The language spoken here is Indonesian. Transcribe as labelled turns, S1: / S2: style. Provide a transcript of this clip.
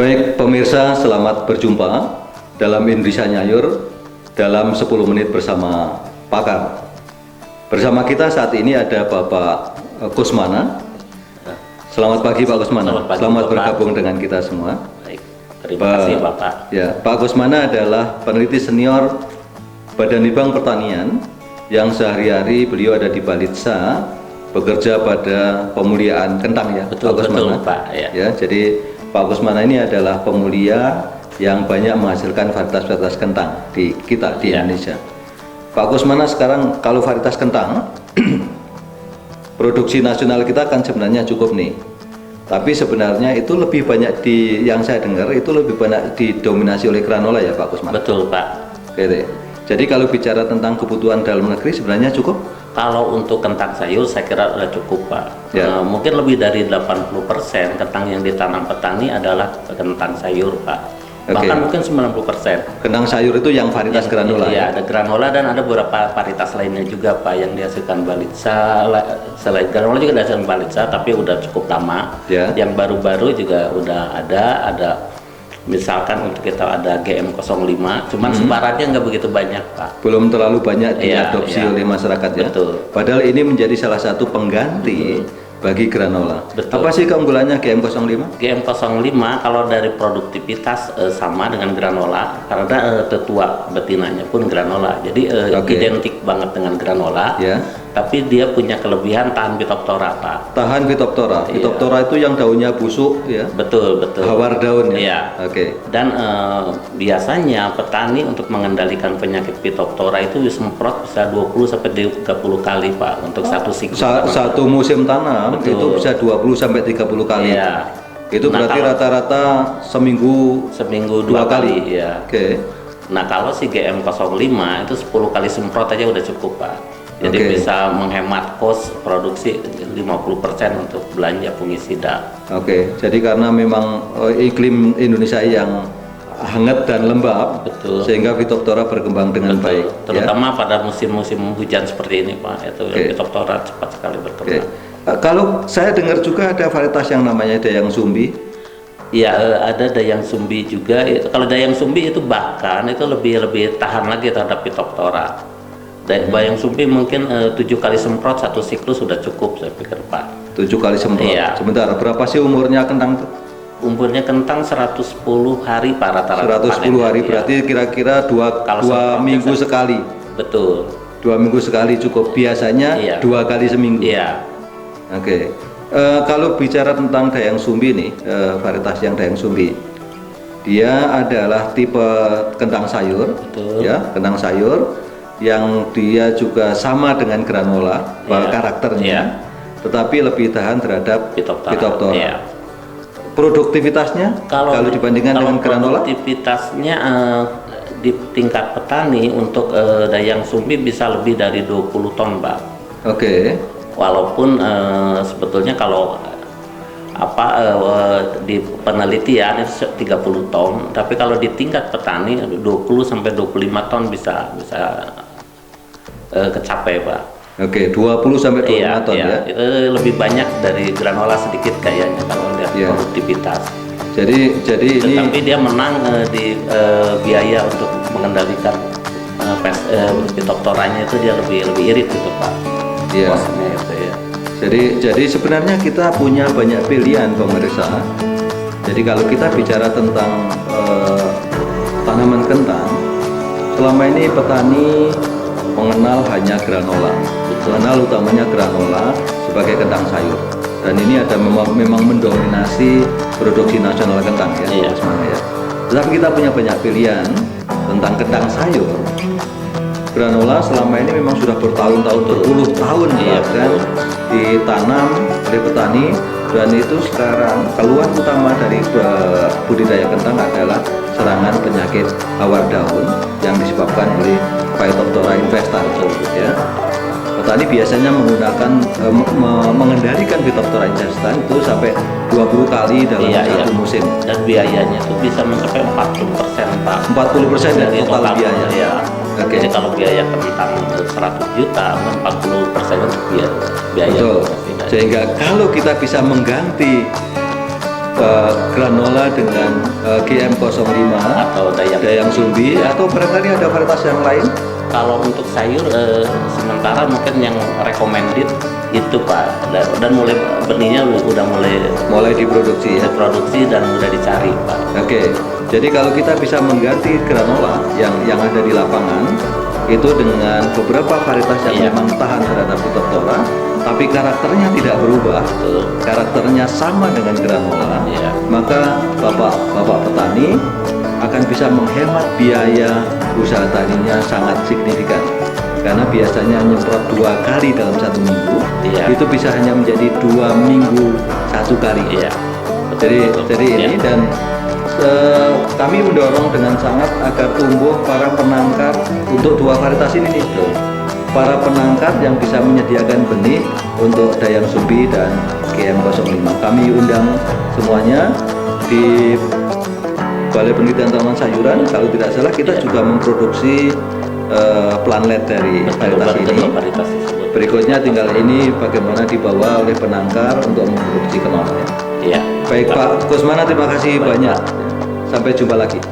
S1: Baik pemirsa, selamat berjumpa dalam Indonesia Nyayur dalam 10 menit bersama pakar. Bersama kita saat ini ada Bapak Kusmana. Selamat pagi Pak Kusmana. Selamat bergabung dengan kita semua.
S2: Baik, terima kasih Bapak.
S1: Ya, Pak Kusmana adalah peneliti senior Badan Litbang Pertanian yang sehari-hari beliau ada di Balitsa, bekerja pada pemuliaan kentang ya.
S2: Betul,
S1: Pak Kusmana.
S2: betul Pak.
S1: Ya, jadi Pak Kusmana ini adalah pemulia yang banyak menghasilkan varietas-varietas kentang di kita di Indonesia. Pak Kusmana, sekarang kalau varietas kentang produksi nasional kita kan sebenarnya cukup nih. Tapi sebenarnya itu lebih banyak yang saya dengar itu lebih banyak didominasi oleh granola ya Pak Kusmana.
S2: Betul Pak.
S1: Oke. Jadi kalau bicara tentang kebutuhan dalam negeri sebenarnya cukup?
S2: Kalau untuk kentang sayur saya kira sudah cukup Pak.
S1: Ya.
S2: Mungkin lebih dari 80% kentang yang ditanam petani adalah kentang sayur Pak. Bahkan mungkin 90%.
S1: Kentang sayur itu yang varietas granola?
S2: Iya, ada granola dan ada beberapa varietas lainnya juga Pak yang dihasilkan Balitsa. Selain granola juga dihasilkan Balitsa, tapi udah cukup lama.
S1: Ya.
S2: Yang baru-baru juga udah ada misalkan untuk kita ada GM05, cuman sebarannya nggak begitu banyak Pak.
S1: Belum terlalu banyak diadopsi oleh masyarakat ya.
S2: Betul.
S1: Padahal ini menjadi salah satu pengganti bagi granola.
S2: Betul.
S1: Apa sih keunggulannya GM05?
S2: GM05 kalau dari produktivitas sama dengan granola karena tetua betinanya pun granola. Jadi identik banget dengan granola.
S1: Ya.
S2: Tapi dia punya kelebihan tahan Phytophthora Pak.
S1: Tahan Phytophthora.
S2: Iya.
S1: Phytophthora itu yang daunnya busuk ya.
S2: Betul.
S1: Hawar daun ya.
S2: Iya.
S1: Oke.
S2: Dan biasanya petani untuk mengendalikan penyakit Phytophthora itu disemprot bisa 20 sampai 30 kali Pak untuk satu siklus.
S1: Satu musim tanam itu bisa 20 sampai 30 kali.
S2: Iya.
S1: Itu berarti rata-rata seminggu
S2: 2 kali ya.
S1: Oke.
S2: Nah kalau si GM05 itu 10 kali semprot aja udah cukup Pak. Jadi bisa menghemat kos produksi 50% untuk belanja fungisida.
S1: Oke, jadi karena memang iklim Indonesia yang hangat dan lembab, sehingga Phytophthora berkembang dengan baik.
S2: Terutama pada musim-musim hujan seperti ini Pak, itu Phytophthora cepat sekali berkembang.
S1: Kalau saya dengar juga ada varietas yang namanya Dayang Sumbi.
S2: Iya, ada Dayang Sumbi juga. Kalau Dayang Sumbi itu bahkan itu lebih tahan lagi terhadap Phytophthora. Dayang Sumbi mungkin 7 kali semprot satu siklus sudah cukup saya pikir Pak.
S1: 7 kali semprot?
S2: Iya.
S1: Sebentar, berapa sih umurnya kentang itu?
S2: Umurnya kentang 110 hari Pak rata-rata.
S1: 110 hari berarti kira-kira 2 minggu sekali?
S2: Betul.
S1: 2 minggu sekali cukup, biasanya 2 kali seminggu?
S2: Iya.
S1: Oke. Kalau bicara tentang Dayang Sumbi nih, varietas yang Dayang Sumbi, dia adalah tipe kentang sayur.
S2: Betul.
S1: Ya, kentang sayur yang dia juga sama dengan granola karakternya, tetapi lebih tahan terhadap Phytophthora.
S2: Iya.
S1: Produktivitasnya kalau dibandingkan dengan granola?
S2: Produktivitasnya di tingkat petani untuk Dayang Sumbi bisa lebih dari 20 ton Pak.
S1: Oke.
S2: Walaupun sebetulnya kalau di penelitian itu 30 ton, tapi kalau di tingkat petani 20 sampai 25 ton bisa kecapai Pak.
S1: Oke, 20 sampai 25 ton ya.
S2: Itu lebih banyak dari granola sedikit kayaknya kalau lihat produktivitas.
S1: Jadi ini.
S2: Tapi dia menang di biaya untuk mengendalikan Phytophthoranya itu dia lebih irit gitu Pak.
S1: Iya.
S2: Itu ya.
S1: Jadi sebenarnya kita punya banyak pilihan pemirsa. Jadi kalau kita bicara tentang tanaman kentang, selama ini petani mengenal hanya granola, mengenal utamanya granola sebagai kentang sayur, dan ini ada memang mendominasi produksi nasional kentang ya, ya. Tetapi kita punya banyak pilihan tentang kentang sayur. Granola selama ini memang sudah bertahun-tahun, berpuluh tahun bahkan ditanam oleh petani, dan itu sekarang keluhan utama dari budidaya kentang adalah serangan penyakit hawar daun yang disebabkan oleh Phytophthora infestan ya. Petani biasanya menggunakan mengendalikan Phytophthora infestan itu sampai 20 kali dalam satu musim.
S2: Dan biayanya itu bisa mencapai 40% Pak.
S1: 40% dari total biaya.
S2: Ya. Jadi kalau biaya kentang 100 juta, 40% untuk biaya.
S1: Betul. Sehingga kalau kita bisa mengganti granola dengan GM05
S2: atau
S1: Dayang Sumbi, atau barangkali ada varietas yang lain?
S2: Kalau untuk sayur sementara mungkin yang recommended itu Pak, dan mulai benihnya udah
S1: Mulai diproduksi ya.
S2: produksi dan udah dicari Pak.
S1: Oke, jadi kalau kita bisa mengganti granola yang ada di lapangan itu dengan beberapa varietas yang
S2: Iya.
S1: memang tahan terhadap Phytophthora, tapi karakternya tidak berubah,
S2: Betul.
S1: karakternya sama dengan granola,
S2: Iya.
S1: maka bapak petani akan bisa menghemat biaya usaha taninya sangat signifikan. Karena biasanya nyemprot 2 kali dalam 1 minggu,
S2: Iya.
S1: itu bisa hanya menjadi 2 minggu 1 kali.
S2: Iya.
S1: Jadi ini
S2: Iya.
S1: dan kami mendorong dengan sangat agar tumbuh para penangkar untuk 2 varietas ini nih. Para penangkar yang bisa menyediakan benih untuk Dayang Sumbi dan GM05. Kami undang semuanya di Balai Penelitian Tanaman Sayuran. Kalau tidak salah kita
S2: Iya.
S1: juga memproduksi planlet dari varietas ini.
S2: Varietas tersebut.
S1: Berikutnya tinggal ini bagaimana dibawa oleh penangkar untuk memproduksi kenolnya.
S2: Iya.
S1: Baik Pak Kusmana, terima kasih
S2: Baik,
S1: banyak.
S2: Pak.
S1: Sampai jumpa lagi.